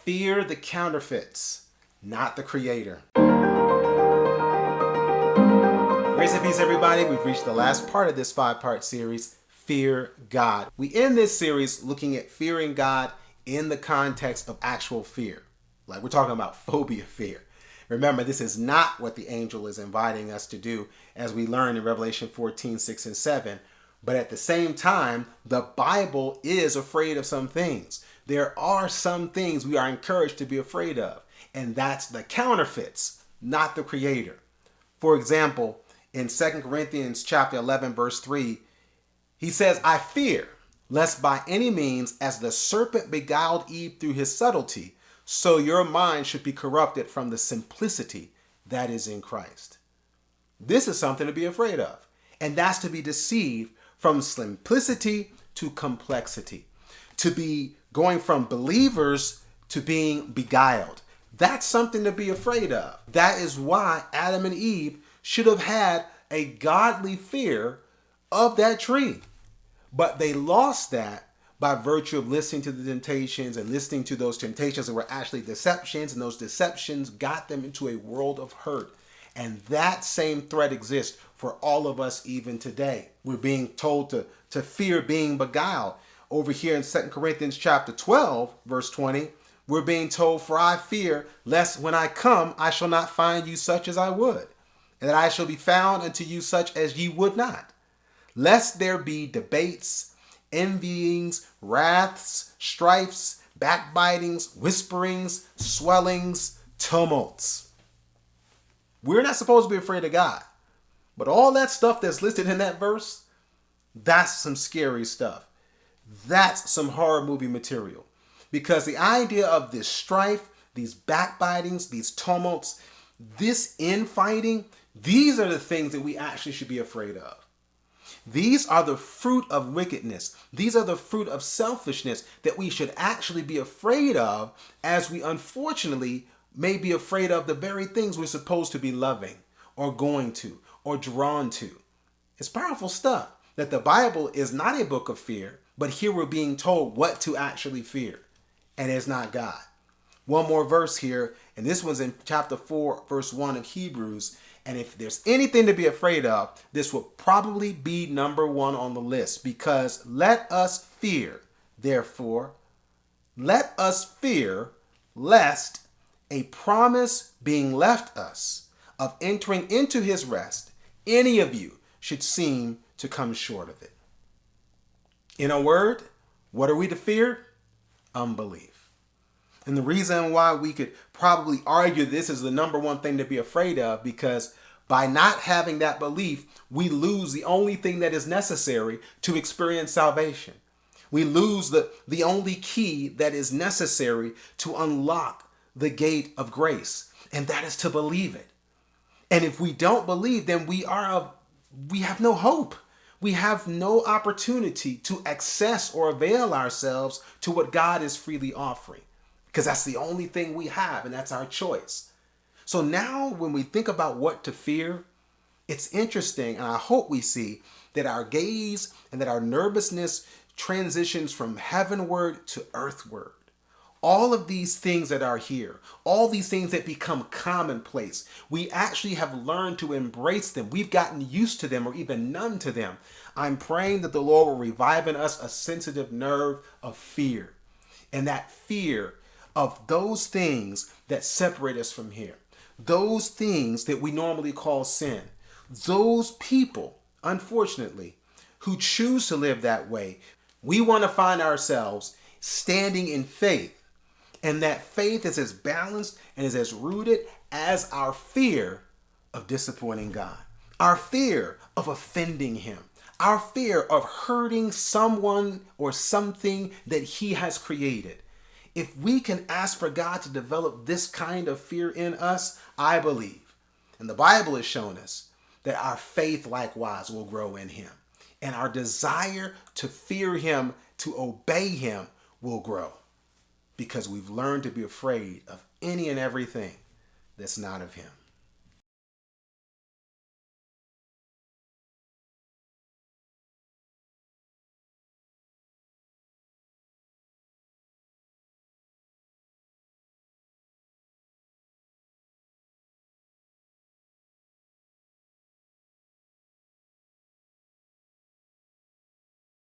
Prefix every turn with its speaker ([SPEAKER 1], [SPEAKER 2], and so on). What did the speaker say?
[SPEAKER 1] Fear the counterfeits, not the creator. Grace and peace, everybody. We've reached the last part of this 5-part series, Fear God. We end this series looking at fearing God in the context of actual fear. Like we're talking about phobia fear. Remember, this is not what the angel is inviting us to do, as we learn in Revelation 14, 6 and 7. But at the same time, the Bible is afraid of some things. There are some things we are encouraged to be afraid of, and that's the counterfeits, not the creator. For example, in 2 Corinthians chapter 11, verse 3, he says, I fear, lest by any means, as the serpent beguiled Eve through his subtlety, so your mind should be corrupted from the simplicity that is in Christ. This is something to be afraid of, and that's to be deceived from simplicity to complexity, to be going from believers to being beguiled. That's something to be afraid of. That is why Adam and Eve should have had a godly fear of that tree. But they lost that by virtue of listening to the temptations and listening to those temptations that were actually deceptions, and those deceptions got them into a world of hurt. And that same threat exists for all of us even today. We're being told to fear being beguiled. Over here in 2 Corinthians chapter 12, verse 20, we're being told, for I fear, lest when I come, I shall not find you such as I would, and that I shall be found unto you such as ye would not. Lest there be debates, envyings, wraths, strifes, backbitings, whisperings, swellings, tumults. We're not supposed to be afraid of God. But all that stuff that's listed in that verse, that's some scary stuff. That's some horror movie material. Because the idea of this strife, these backbitings, these tumults, this infighting, these are the things that we actually should be afraid of. These are the fruit of wickedness. These are the fruit of selfishness that we should actually be afraid of, as we unfortunately may be afraid of the very things we're supposed to be loving or going to or drawn to. It's powerful stuff that the Bible is not a book of fear, but here we're being told what to actually fear, and it's not God. One more verse here, and this one's in chapter 4, verse 1 of Hebrews. And if there's anything to be afraid of, this will probably be number 1 on the list, because let us fear, therefore, let us fear lest a promise being left us of entering into his rest, any of you should seem to come short of it. In a word, what are we to fear? Unbelief. And the reason why we could probably argue this is the number 1 thing to be afraid of, because by not having that belief, we lose the only thing that is necessary to experience salvation. We lose the only key that is necessary to unlock the gate of grace, and that is to believe it. And if we don't believe, then we have no hope. We have no opportunity to access or avail ourselves to what God is freely offering, because that's the only thing we have, and that's our choice. So now when we think about what to fear, it's interesting, and I hope we see that our gaze and that our nervousness transitions from heavenward to earthward. All of these things that are here, all these things that become commonplace, we actually have learned to embrace them. We've gotten used to them, or even numb to them. I'm praying that the Lord will revive in us a sensitive nerve of fear, and that fear of those things that separate us from here, those things that we normally call sin, those people, unfortunately, who choose to live that way. We want to find ourselves standing in faith, and that faith is as balanced and is as rooted as our fear of disappointing God, our fear of offending him, our fear of hurting someone or something that he has created. If we can ask for God to develop this kind of fear in us, I believe, and the Bible has shown us, that our faith likewise will grow in him, and our desire to fear him, to obey him, will grow, because we've learned to be afraid of any and everything that's not of him.